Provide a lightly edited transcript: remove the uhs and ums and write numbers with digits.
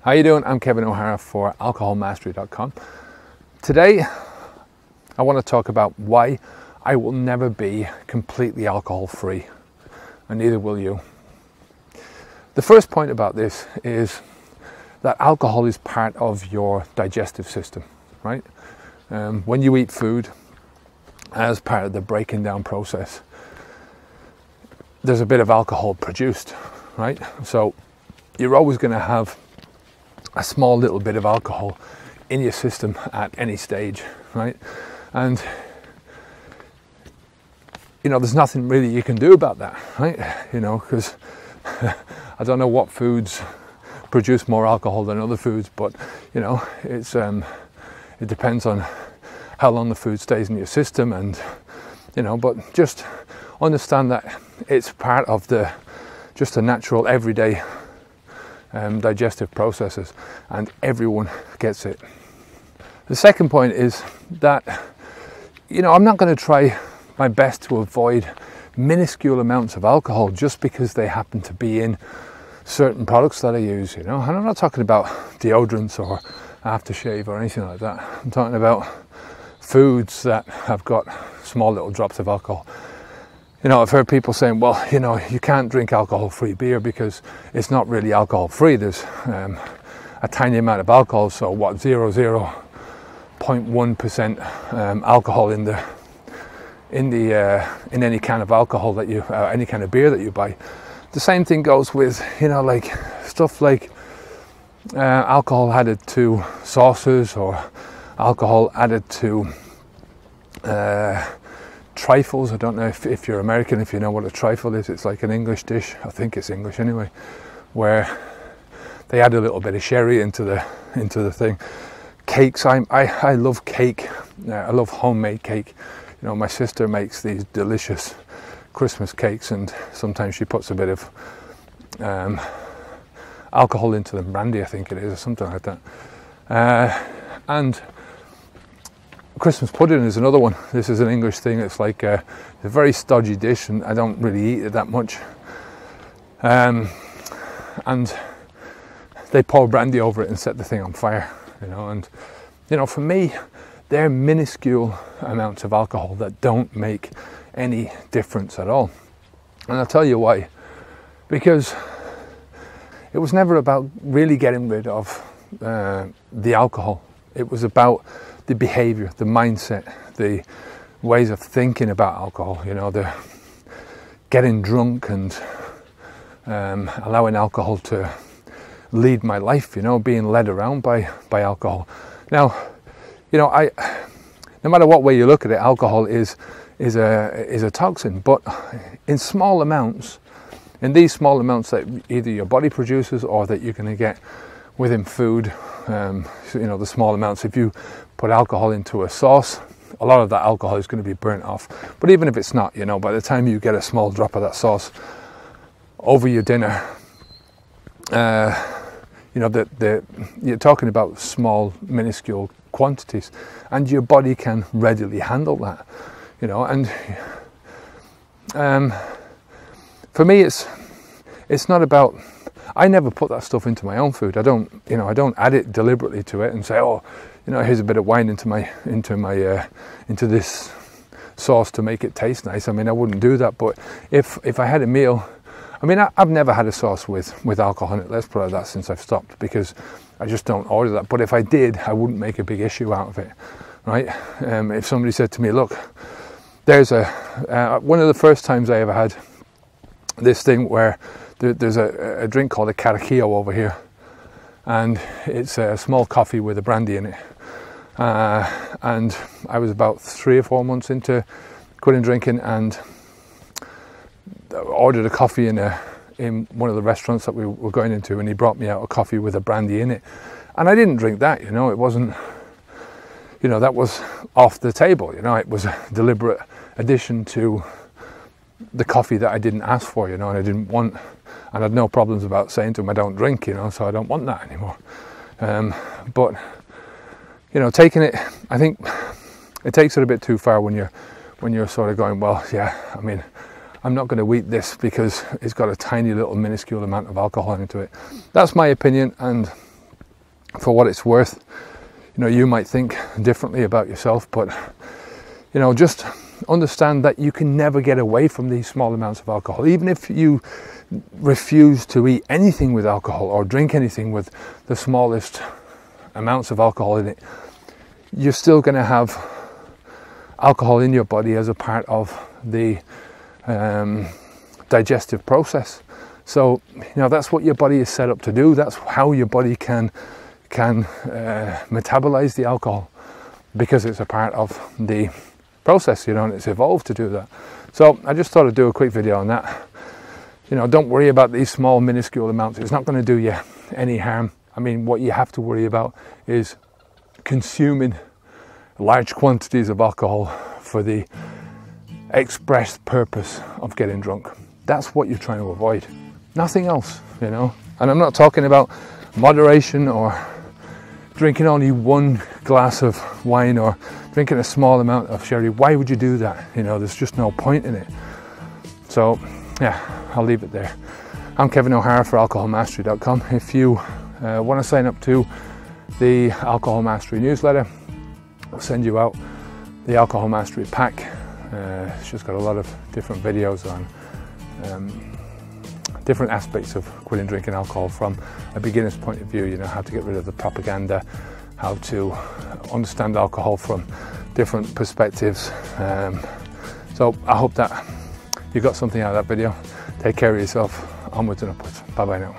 How you doing? I'm Kevin O'Hara for alcoholmastery.com. Today I want to talk about why I will never be completely alcohol free, and neither will you. The first point about this is that alcohol is part of your digestive system, right? When you eat food, as part of the breaking down process, there's a bit of alcohol produced, right? So you're always going to have a small little bit of alcohol in your system at any stage, right? And you know, there's nothing really you can do about that, right? You know, because I don't know what foods produce more alcohol than other foods, but you know, it depends on how long the food stays in your system, and you know, but just understand that it's part of just the natural everyday digestive processes, and everyone gets it. The second point is that, you know, I'm not going to try my best to avoid minuscule amounts of alcohol just because they happen to be in certain products that I use, you know. And I'm not talking about deodorants or aftershave or anything like that. I'm talking about foods that have got small little drops of alcohol. You know, I've heard people saying, well, you know, you can't drink alcohol-free beer because it's not really alcohol-free. There's a tiny amount of alcohol, so what, 0.1% alcohol in any can of alcohol that you, any kind of beer that you buy. The same thing goes with, you know, like stuff like alcohol added to sauces, or alcohol added to trifles. I don't know if you're American, if you know what a trifle is. It's like an English dish, I think it's English anyway, where they add a little bit of sherry into the thing. Cakes, I love cake. I love homemade cake. You know, my sister makes these delicious Christmas cakes, and sometimes she puts a bit of alcohol into them, brandy I think it is, or something like that. And Christmas pudding is another one. This is an English thing. It's like a very stodgy dish, and I don't really eat it that much. And they pour brandy over it and set the thing on fire, you know. And you know, for me, they're minuscule amounts of alcohol that don't make any difference at all. And I'll tell you why. Because it was never about really getting rid of the alcohol. It was about the behavior, the mindset, the ways of thinking about alcohol, you know, the getting drunk and allowing alcohol to lead my life, you know, being led around by alcohol. Now, you know, no matter what way you look at it, alcohol is a toxin, but in small amounts, in these small amounts that either your body produces or that you're going to get within food, so, you know, the small amounts. If you put alcohol into a sauce, a lot of that alcohol is going to be burnt off. But even if it's not, you know, by the time you get a small drop of that sauce over your dinner, you know, you're talking about small, minuscule quantities, and your body can readily handle that, you know. And for me, it's not about, I never put that stuff into my own food. I don't add it deliberately to it and say, oh, you know, here's a bit of wine into this sauce to make it taste nice. I mean, I wouldn't do that. But if I had a meal, I mean, I've never had a sauce with alcohol in it. Let's put it like that, since I've stopped, because I just don't order that. But if I did, I wouldn't make a big issue out of it, right? If somebody said to me, look, there's one of the first times I ever had this thing where there's a drink called a caraquillo over here, and it's a small coffee with a brandy in it. And I was about 3 or 4 months into quitting drinking, and ordered a coffee in one of the restaurants that we were going into, and he brought me out a coffee with a brandy in it, and I didn't drink that. You know, it wasn't, you know, that was off the table. You know, it was a deliberate addition to the coffee that I didn't ask for, you know, and I didn't want, and I had no problems about saying to him I don't drink, you know, so I don't want that anymore. But you know, taking it, I think it takes it a bit too far when you're sort of going, well, yeah, I mean, I'm not going to eat this because it's got a tiny little minuscule amount of alcohol into it. That's my opinion, and for what it's worth, you know, you might think differently about yourself, but you know, just understand that you can never get away from these small amounts of alcohol. Even if you refuse to eat anything with alcohol or drink anything with the smallest amounts of alcohol in it, you're still going to have alcohol in your body as a part of the digestive process. So, you know, that's what your body is set up to do. That's how your body can metabolize the alcohol, because it's a part of the process, you know, and it's evolved to do that. So I just thought I'd do a quick video on that. You know, don't worry about these small minuscule amounts. It's not going to do you any harm. I mean, what you have to worry about is consuming large quantities of alcohol for the express purpose of getting drunk. That's what you're trying to avoid. Nothing else, you know. And I'm not talking about moderation or drinking only one glass of wine or drinking a small amount of sherry. Why would you do that? You know, there's just no point in it. So yeah, I'll leave it there. I'm Kevin O'Hara for alcoholmastery.com. If you want to sign up to the Alcohol Mastery newsletter, I'll send you out the Alcohol Mastery pack. It's just got a lot of different videos on different aspects of quitting drinking alcohol from a beginner's point of view. You know, how to get rid of the propaganda, how to understand alcohol from different perspectives. So I hope that you got something out of that video. Take care of yourself. Onwards and upwards. Bye bye now.